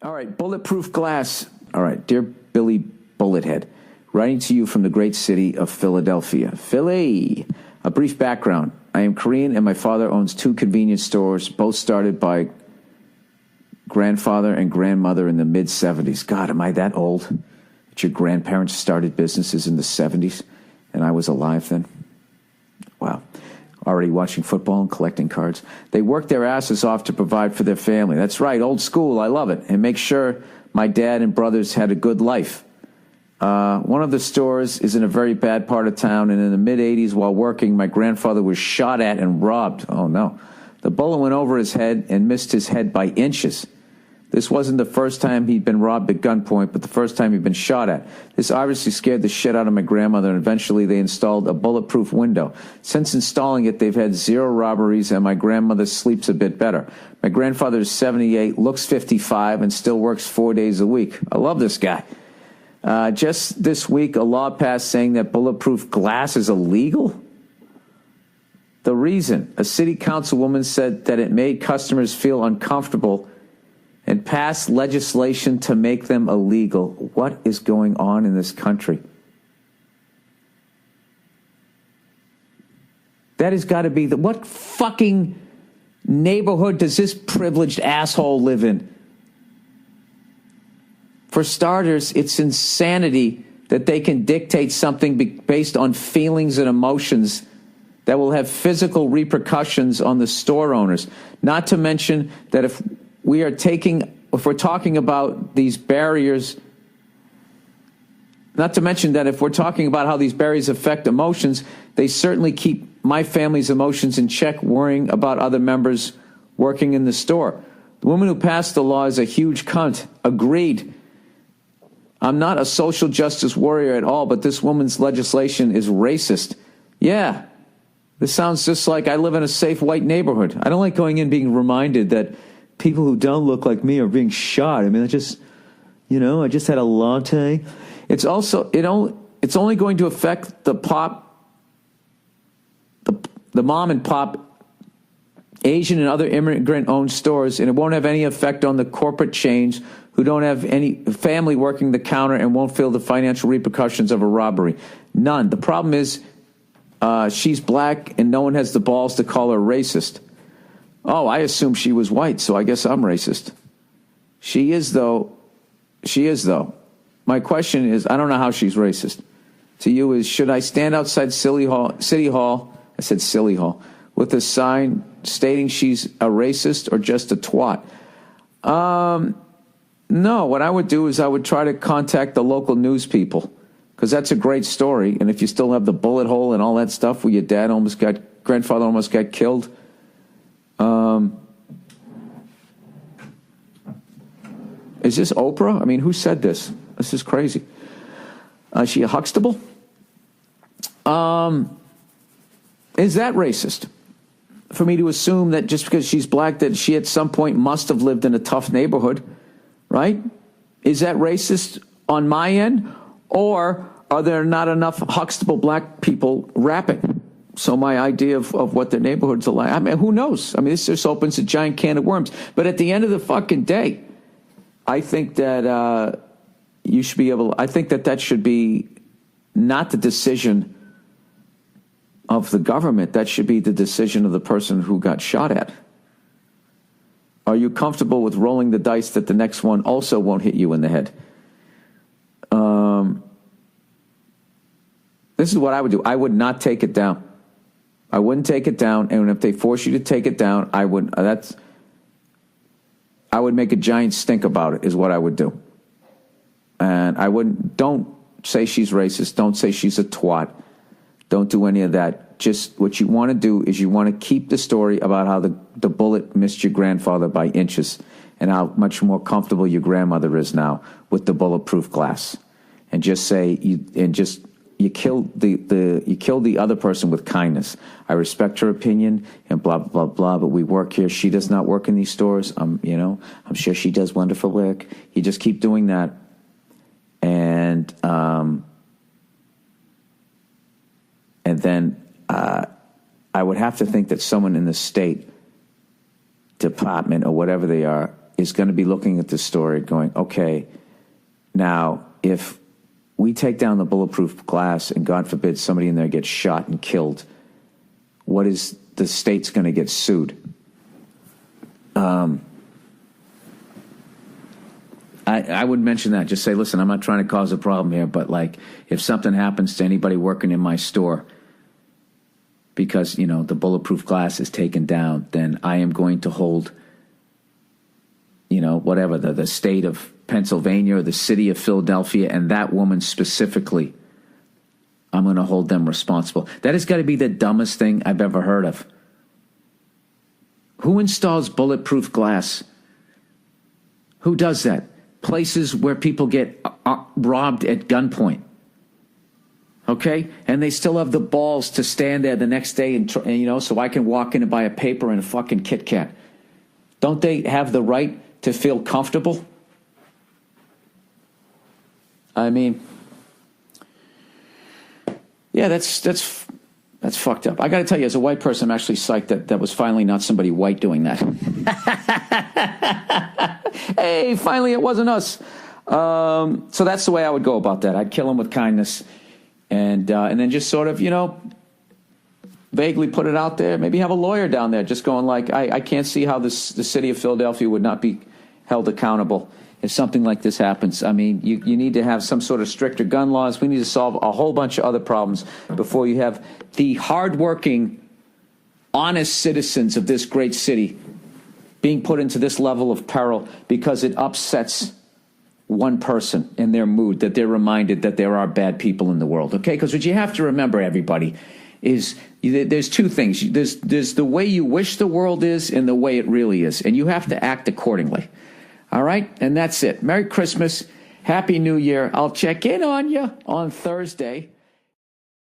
All right, Bulletproof Glass. All right, dear Billy Bullethead, writing to you from the great city of Philadelphia. Philly! A brief background. I am Korean and my father owns 2 convenience stores, both started by grandfather and grandmother in the mid-'70s. God, am I that old? That your grandparents started businesses in the 70s and I was alive then? Wow. Already watching football and collecting cards. They worked their asses off to provide for their family. That's right, old school. I love it. And make sure my dad and brothers had a good life. One of the stores is in a very bad part of town, and in the mid-'80s, while working, my grandfather was shot at and robbed. Oh, no. The bullet went over his head and missed his head by inches. This wasn't the first time he'd been robbed at gunpoint, but the first time he'd been shot at. This obviously scared the shit out of my grandmother, and eventually they installed a bulletproof window. Since installing it, they've had 0 robberies, and my grandmother sleeps a bit better. My grandfather is 78, looks 55, and still works 4 days a week. I love this guy. Just this week, a law passed saying that bulletproof glass is illegal. The reason, a city councilwoman said that it made customers feel uncomfortable and passed legislation to make them illegal. What is going on in this country? That has got to be what fucking neighborhood does this privileged asshole live in? For starters, it's insanity that they can dictate something based on feelings and emotions that will have physical repercussions on the store owners. Not to mention that if we're talking about these barriers, not to mention that if we're talking about how these barriers affect emotions, they certainly keep my family's emotions in check, worrying about other members working in the store. The woman who passed the law is a huge cunt. Agreed. I'm not a social justice warrior at all, but this woman's legislation is racist. Yeah, this sounds just like I live in a safe white neighborhood. I don't like going in being reminded that people who don't look like me are being shot. I mean, I just had a latte. It's only going to affect the mom and pop Asian and other immigrant-owned stores, and it won't have any effect on the corporate chains who don't have any family working the counter and won't feel the financial repercussions of a robbery. None. The problem is she's black and no one has the balls to call her racist. Oh, I assume she was white, so I guess I'm racist. She is, though. My question is, I don't know how she's racist. To you is, should I stand outside City Hall, I said Silly Hall, with a sign stating she's a racist or just a twat? No, what I would do is I would try to contact the local news people, because that's a great story. And if you still have the bullet hole and all that stuff where your grandfather almost got killed, is this Oprah? I mean, who said this? This is crazy. Is she a Huxtable? Is that racist? For me to assume that just because she's black that she at some point must have lived in a tough neighborhood, right? Is that racist on my end? Or are there not enough Huxtable black people rapping? So my idea of what their neighborhoods are like, I mean, who knows? I mean, this just opens a giant can of worms. But at the end of the fucking day, I think that you should be able, I think that should be not the decision of the government. That should be the decision of the person who got shot at. Are you comfortable with rolling the dice that the next one also won't hit you in the head? This is what I would do. I would not take it down. I wouldn't take it down, and if they force you to take it down, I would make a giant stink about it, is what I would do. And don't say she's racist, don't say she's a twat, don't do any of that. Just what you want to do is you want to keep the story about how the bullet missed your grandfather by inches and how much more comfortable your grandmother is now with the bulletproof glass. And just say, you killed the other person with kindness. I respect her opinion and blah, blah, blah, but we work here. She does not work in these stores. I'm sure she does wonderful work. You just keep doing that. And then I would have to think that someone in the State Department or whatever they are is going to be looking at this story going, okay, now if we take down the bulletproof glass and God forbid somebody in there gets shot and killed, what is the state's going to get sued? I would mention that. Just say, listen, I'm not trying to cause a problem here, but like if something happens to anybody working in my store because, you know, the bulletproof glass is taken down, then I am going to hold, you know, whatever, the state of Pennsylvania or the city of Philadelphia and that woman specifically, I'm going to hold them responsible. That has got to be the dumbest thing I've ever heard of. Who installs bulletproof glass? Who does that? Places where people get robbed at gunpoint. Okay? And they still have the balls to stand there the next day and you know, so I can walk in and buy a paper and a fucking Kit Kat. Don't they have the right to feel comfortable? I mean, yeah, that's fucked up. I got to tell you, as a white person, I'm actually psyched that was finally not somebody white doing that. Hey, finally it wasn't us. So that's the way I would go about that. I'd kill him with kindness and then just sort of, you know, vaguely put it out there. Maybe have a lawyer down there just going like, I can't see how the city of Philadelphia would not be held accountable if something like this happens. I mean, you need to have some sort of stricter gun laws. We need to solve a whole bunch of other problems before you have the hardworking, honest citizens of this great city being put into this level of peril because it upsets one person in their mood, that they're reminded that there are bad people in the world, okay? Because what you have to remember, everybody, is there's two things. There's the way you wish the world is and the way it really is, and you have to act accordingly. All right? And that's it. Merry Christmas. Happy New Year. I'll check in on you on Thursday.